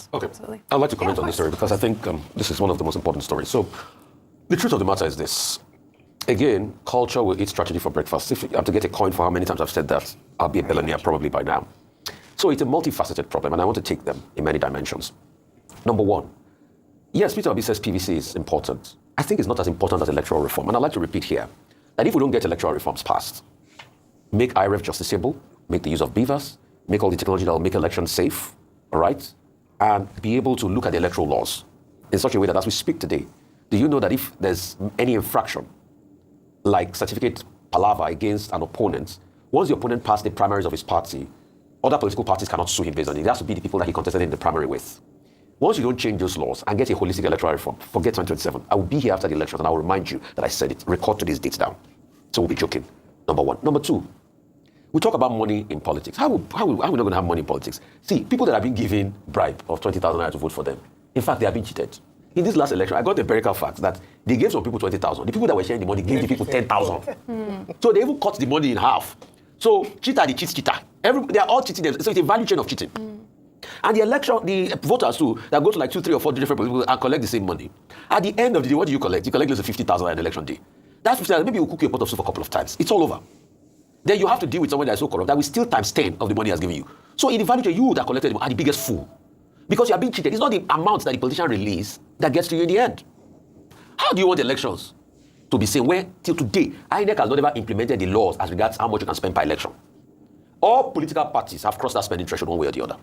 Yes, Okay. absolutely. I'd like to comment on this story because I think this is one of the most important stories. So the truth of the matter is this. Again, culture will eat strategy for breakfast. If I have to get a coin for how many times I've said that, I'll be a billionaire probably by now. So it's a multifaceted problem, and I want to take them in many dimensions. Number one, yes, Peter Obi says PVC is important. I think it's not as important as electoral reform. And I'd like to repeat here that if we don't get electoral reforms passed, make IREF justiciable, make the use of beavers, make all the technology that will make elections safe, all right? And be able to look at the electoral laws in such a way that as we speak today, do you know that if there's any infraction, like certificate palaver against an opponent, once the opponent passed the primaries of his party, other political parties cannot sue him based on it. It has to be the people that he contested in the primary with. Once you don't change those laws and get a holistic electoral reform, forget 2027. I will be here after the elections and I will remind you that I said it. Record today's dates down. So we'll be joking. Number one. Number two, we talk about money in politics. How are we not going to have money in politics? See, people that have been given bribe of 20,000 naira to vote for them, in fact, they have been cheated. In this last election, I got the empirical fact that they gave some people 20,000. The people that were sharing the money gave the people 10,000. So they even cut the money in half. So cheater, the cheater. They are all cheating. So it's a value chain of cheating. And the voters too, that go to like 2, 3, or 4 different people and collect the same money. At the end of the day, what do you collect? You collect less than 50,000 on election day. That's 50,000. Maybe you cook your pot of soup a couple of times. It's all over. Then you have to deal with someone that is so corrupt that will steal times 10 of the money he has given you. So in the value chain, you that collected the money are the biggest fool. Because you are being cheated. It's not the amount that the politician release that gets to you in the end. How do you want elections to be seen where, till today, INEC has not ever implemented the laws as regards how much you can spend per election? All political parties have crossed that spending threshold one way or the other.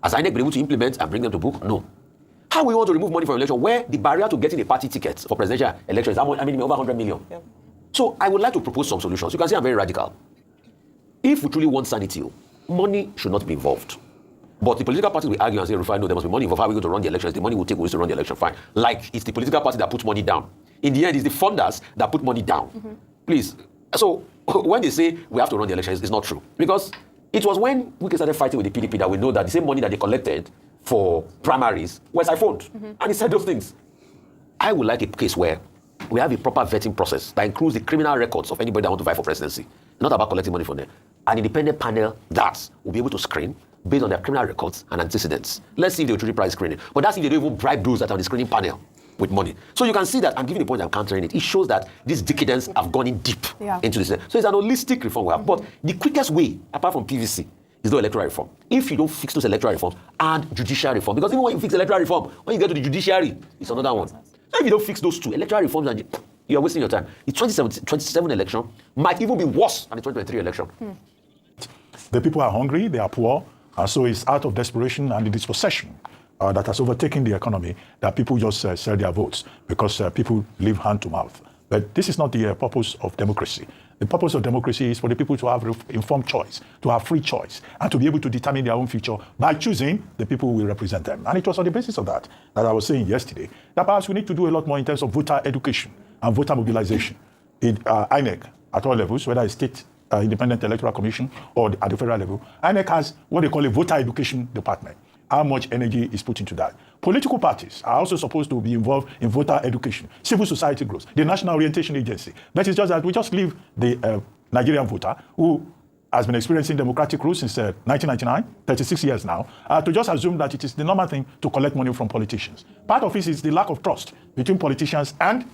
Has INEC been able to implement and bring them to book? No. How we want to remove money from election where the barrier to getting a party ticket for presidential elections is over 100 million? Yeah. So I would like to propose some solutions. You can see I'm very radical. If we truly want sanity, money should not be involved. But the political parties will argue and say, Rufai, no, there must be money involved. How are we going to run the elections? The money will take ways to run the election. Fine. Like, it's the political party that puts money down. In the end, it's the funders that put money down. Please. So, when they say we have to run the elections, it's not true. Because it was when we started fighting with the PDP that we know that the same money that they collected for primaries was siphoned. And he said those things. I would like a case where we have a proper vetting process that includes the criminal records of anybody that wants to fight for presidency. Not about collecting money from them. An independent panel that will be able to screen based on their criminal records and antecedents. Let's see if they will truly price screening. But that's if they don't even bribe those that are on the screening panel with money. So you can see that I'm giving the point, I'm countering it. It shows that these decadents have gone in deep into this. So it's an holistic reform we have. But the quickest way, apart from PVC, is no electoral reform. If you don't fix those electoral reforms and judicial reform, because even when you fix electoral reform, when you get to the judiciary, it's another one. So if you don't fix those two, electoral reforms, you're wasting your time. The 2027 election might even be worse than the 2023 election. The people are hungry, they are poor, and so it's out of desperation and the dispossession that has overtaken the economy that people just sell their votes because people live hand to mouth. But this is not the purpose of democracy. The purpose of democracy is for the people to have informed choice, to have free choice, and to be able to determine their own future by choosing the people who will represent them. And it was on the basis of that I was saying yesterday that perhaps we need to do a lot more in terms of voter education and voter mobilization in INEC at all levels, whether it's state Independent Electoral Commission or at the federal level. INEC has what they call a voter education department. How much energy is put into that? Political parties are also supposed to be involved in voter education, civil society groups, the National Orientation Agency. But it's just that we just leave the Nigerian voter who has been experiencing democratic rule since 1999, 36 years now, to just assume that it is the normal thing to collect money from politicians. Part of it is the lack of trust between politicians and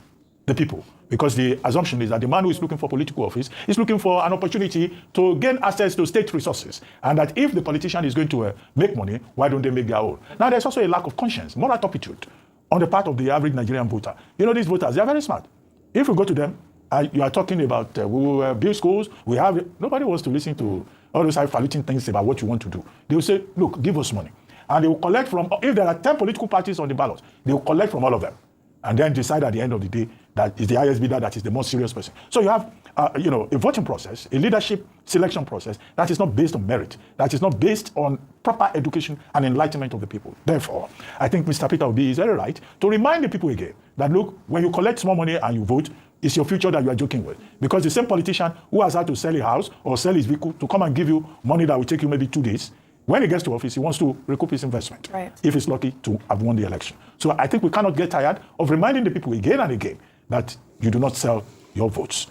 the people, because the assumption is that the man who is looking for political office is looking for an opportunity to gain access to state resources, and that if the politician is going to make money, why don't they make their own? Now, there's also a lack of conscience, moral turpitude on the part of the average Nigerian voter. You know, these voters, they are very smart. If you go to them, you are talking about we will build schools, we have... Nobody wants to listen to all those highfalutin things about what you want to do. They will say, look, give us money. And they will collect from... If there are 10 political parties on the ballot, they will collect from all of them, and then decide at the end of the day that is the highest bidder that is the most serious person. So you have, a voting process, a leadership selection process that is not based on merit, that is not based on proper education and enlightenment of the people. Therefore, I think Mr. Peter Obi is very right to remind the people again that, look, when you collect small money and you vote, it's your future that you are joking with. Because the same politician who has had to sell a house or sell his vehicle to come and give you money that will take you maybe 2 days, when he gets to office, he wants to recoup his investment, if he's lucky to have won the election. So I think we cannot get tired of reminding the people again and again that you do not sell your votes.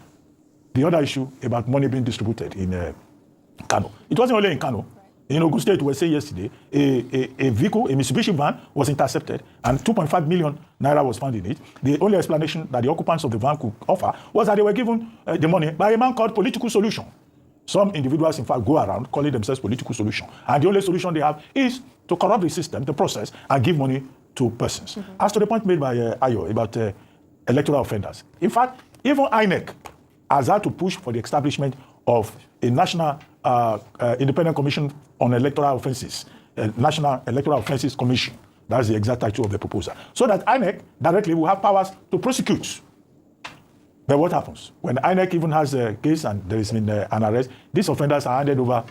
The other issue about money being distributed in Kano. It wasn't only in Kano. In Ogun State, we were saying yesterday, a vehicle, a Mitsubishi van, was intercepted and 2.5 million naira was found in it. The only explanation that the occupants of the van could offer was that they were given the money by a man called Political Solution. Some individuals, in fact, go around calling themselves Political Solution. And the only solution they have is to corrupt the system, the process, and give money to persons. As to the point made by Ayo about electoral offenders, in fact, even INEC has had to push for the establishment of a national independent commission on electoral offences, National Electoral Offences Commission. That's the exact title of the proposal. So that INEC directly will have powers to prosecute. But what happens? When INEC even has a case and there has been an arrest, these offenders are handed over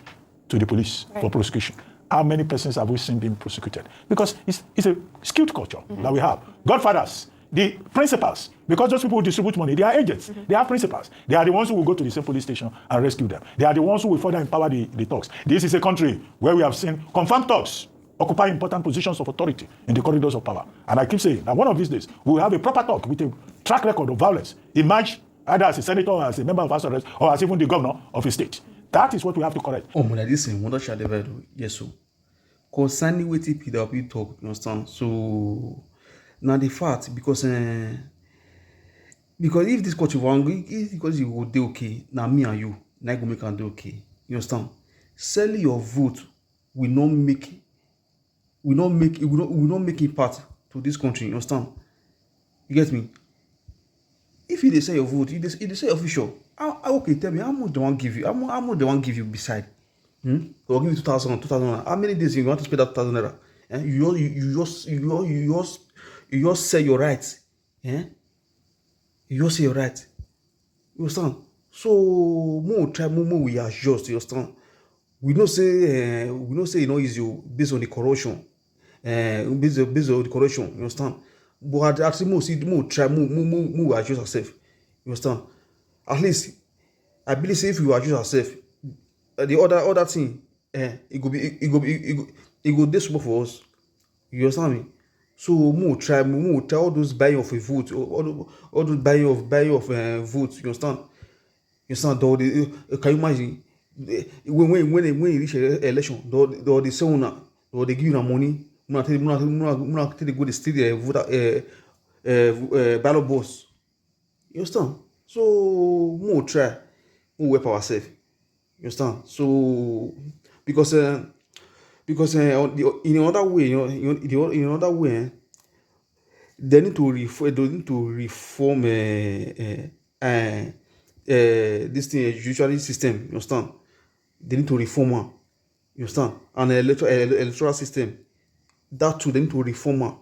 to the police for prosecution. How many persons have we seen being prosecuted? Because it's a skewed culture that we have. Godfathers, the principals, because those people who distribute money, they are agents. They have principals. They are the ones who will go to the same police station and rescue them. They are the ones who will further empower the thugs. This is a country where we have seen confirmed thugs occupy important positions of authority in the corridors of power. And I keep saying that one of these days, we will have a proper talk with a track record of violence, emerge either as a senator or as a member of House of Reps or as even the governor of a state. That is what we have to correct. Oh, but this is what I shall never do. Yes, so concerning what PWP talk, you understand? So now the fact because if this country wrong, because you will do okay, now me and you, now go make and do okay. You understand? Selling your vote will not make impact to this country. You understand? You get me? If you say your vote, you say official. Okay, tell me how much they want give you? How much they want give you beside? They'll give you 2,000. How many days you want to spend that 2,000 naira? You just say your rights. You just say your rights. You understand? So more we adjust. You understand? We don't say you know is you based on the corruption. Based on the corruption. You understand? But at the most, more adjust ourselves. You understand? At least I believe if you adjust ourselves, the other thing, it go this small for us. You understand me? So more try all those buying of a vote, all those buying of votes. You understand? You understand? Can you imagine when you reach election, they say una, they give you money. Muna take go the state ballot box. You understand? So more try, more help ourselves. You understand? So because in another way, in another way, they need to reform this thing judiciary system. You understand? They need to reform one. You understand? And electoral system. That too, they need to reform one.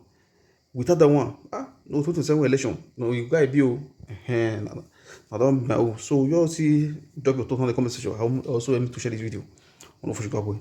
Without that one, no 2027 election. No, you got a bill. I don't know. So you all see, drop your thoughts on the comment section. I also aim to share this video on official boy.